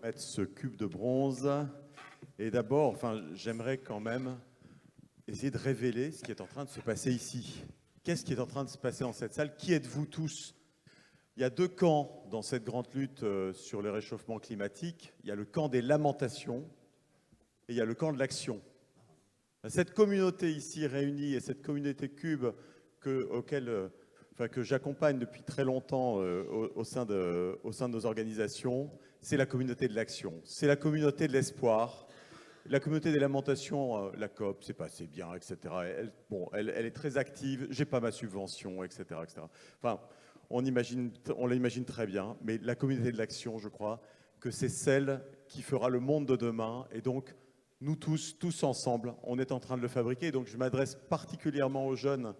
mettre ce cube de bronze. Et d'abord, enfin, j'aimerais quand même essayer de révéler ce qui est en train de se passer ici. Qu'est-ce qui est en train de se passer dans cette salle? Qui êtes-vous tous? Il y a deux camps dans cette grande lutte sur le réchauffement climatique. Il y a le camp des lamentations et il y a le camp de l'action. Cette communauté ici réunie et cette communauté cube que j'accompagne depuis très longtemps au sein de nos organisations, c'est la communauté de l'action, c'est la communauté de l'espoir. La communauté des lamentations, la COP, c'est pas assez bien, etc. Elle est très active, j'ai pas ma subvention, etc., etc. Enfin, on l'imagine très bien, mais la communauté de l'action, je crois que c'est celle qui fera le monde de demain. Et donc, nous tous ensemble, on est en train de le fabriquer. Donc, je m'adresse particulièrement aux jeunes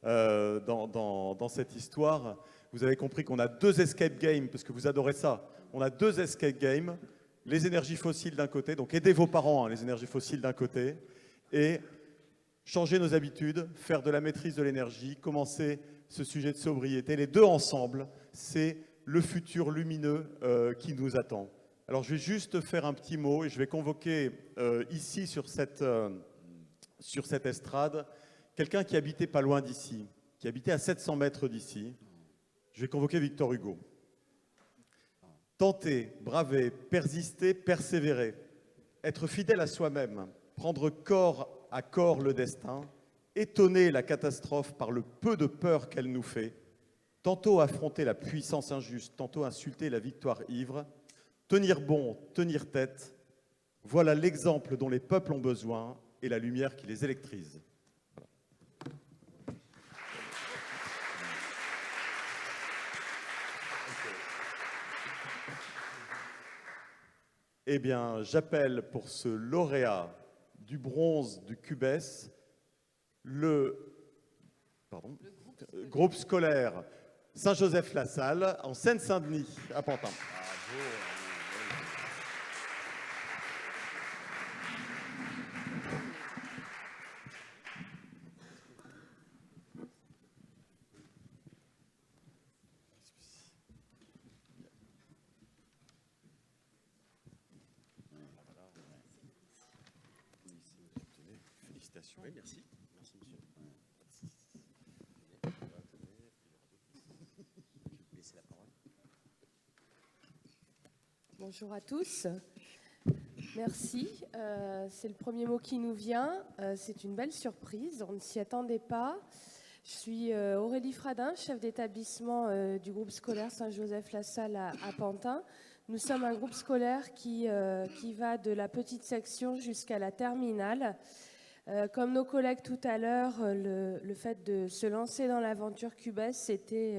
dans cette histoire. Vous avez compris qu'on a deux escape games, parce que vous adorez ça. On a deux escape games. Les énergies fossiles d'un côté, donc aidez vos parents, hein, les énergies fossiles d'un côté, et changer nos habitudes, faire de la maîtrise de l'énergie, commencer ce sujet de sobriété. Les deux ensemble, c'est le futur lumineux qui nous attend. Alors je vais juste faire un petit mot et je vais convoquer ici sur cette estrade quelqu'un qui habitait pas loin d'ici, qui habitait à 700 mètres d'ici. Je vais convoquer Victor Hugo. Tenter, braver, persister, persévérer, être fidèle à soi-même, prendre corps à corps le destin, étonner la catastrophe par le peu de peur qu'elle nous fait, tantôt affronter la puissance injuste, tantôt insulter la victoire ivre, tenir bon, tenir tête, voilà l'exemple dont les peuples ont besoin et la lumière qui les électrise. Eh bien, j'appelle pour ce lauréat du bronze du CUBES le groupe scolaire Saint-Joseph-la-Salle en Seine-Saint-Denis, à Pantin. Bravo. Oui, merci. Merci, monsieur. Bonjour à tous. Merci. C'est le premier mot qui nous vient. C'est une belle surprise. On ne s'y attendait pas. Je suis Aurélie Fradin, chef d'établissement du groupe scolaire Saint-Joseph-la-Salle à Pantin. Nous sommes un groupe scolaire qui va de la petite section jusqu'à la terminale. Comme nos collègues tout à l'heure, le fait de se lancer dans l'aventure CUBES, c'était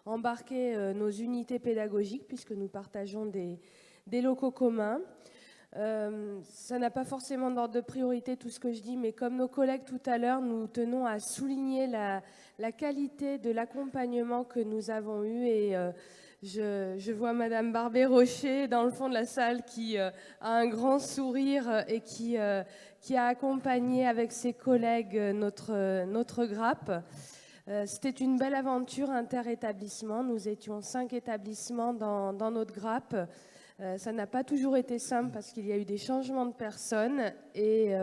embarquer nos unités pédagogiques, puisque nous partageons des locaux communs. Ça n'a pas forcément d'ordre de priorité tout ce que je dis, mais comme nos collègues tout à l'heure, nous tenons à souligner la qualité de l'accompagnement que nous avons eu. Et je vois Madame Barbet-Rocher dans le fond de la salle qui a un grand sourire et qui a accompagné avec ses collègues notre grappe. C'était une belle aventure inter-établissement. Nous étions 5 établissements dans notre grappe. Ça n'a pas toujours été simple parce qu'il y a eu des changements de personnes et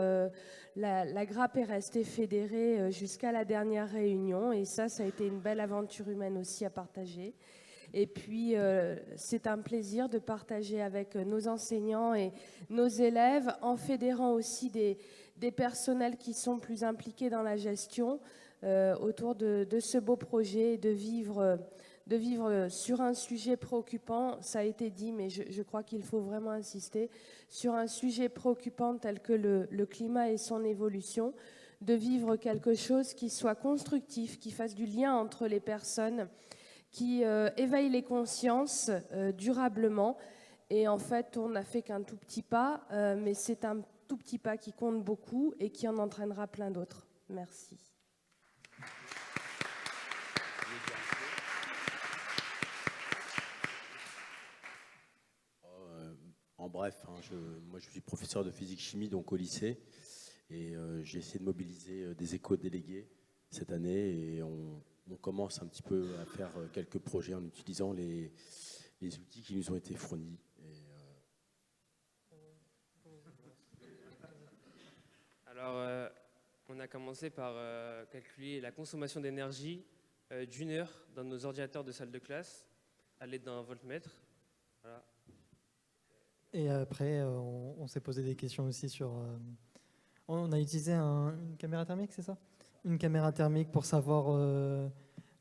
la grappe est restée fédérée jusqu'à la dernière réunion. Et ça a été une belle aventure humaine aussi à partager. Et puis, c'est un plaisir de partager avec nos enseignants et nos élèves en fédérant aussi des personnels qui sont plus impliqués dans la gestion autour de ce beau projet et de vivre sur un sujet préoccupant. Ça a été dit, mais je crois qu'il faut vraiment insister sur un sujet préoccupant tel que le climat et son évolution, de vivre quelque chose qui soit constructif, qui fasse du lien entre les personnes, qui éveille les consciences durablement. Et en fait, on n'a fait qu'un tout petit pas, mais c'est un tout petit pas qui compte beaucoup et qui en entraînera plein d'autres. Merci. En bref, moi je suis professeur de physique-chimie donc au lycée et j'ai essayé de mobiliser des éco-délégués cette année et on commence un petit peu à faire quelques projets en utilisant les outils qui nous ont été fournis. Et Alors, on a commencé par calculer la consommation d'énergie d'une heure dans nos ordinateurs de salle de classe à l'aide d'un voltmètre. Voilà. Et après, on s'est posé des questions aussi sur... on a utilisé une caméra thermique, c'est ça? Une caméra thermique pour savoir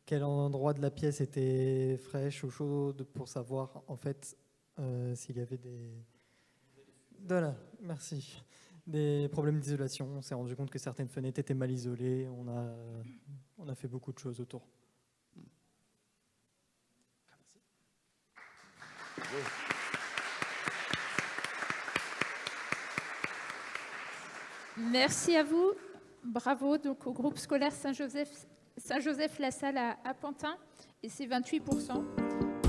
quel endroit de la pièce était fraîche ou chaude, pour savoir en fait s'il y avait des... Voilà, merci. Des problèmes d'isolation. On s'est rendu compte que certaines fenêtres étaient mal isolées. On a fait beaucoup de choses autour. Merci à vous. Bravo donc au groupe scolaire Saint-Joseph-la-Salle à Pantin. Et c'est 28%.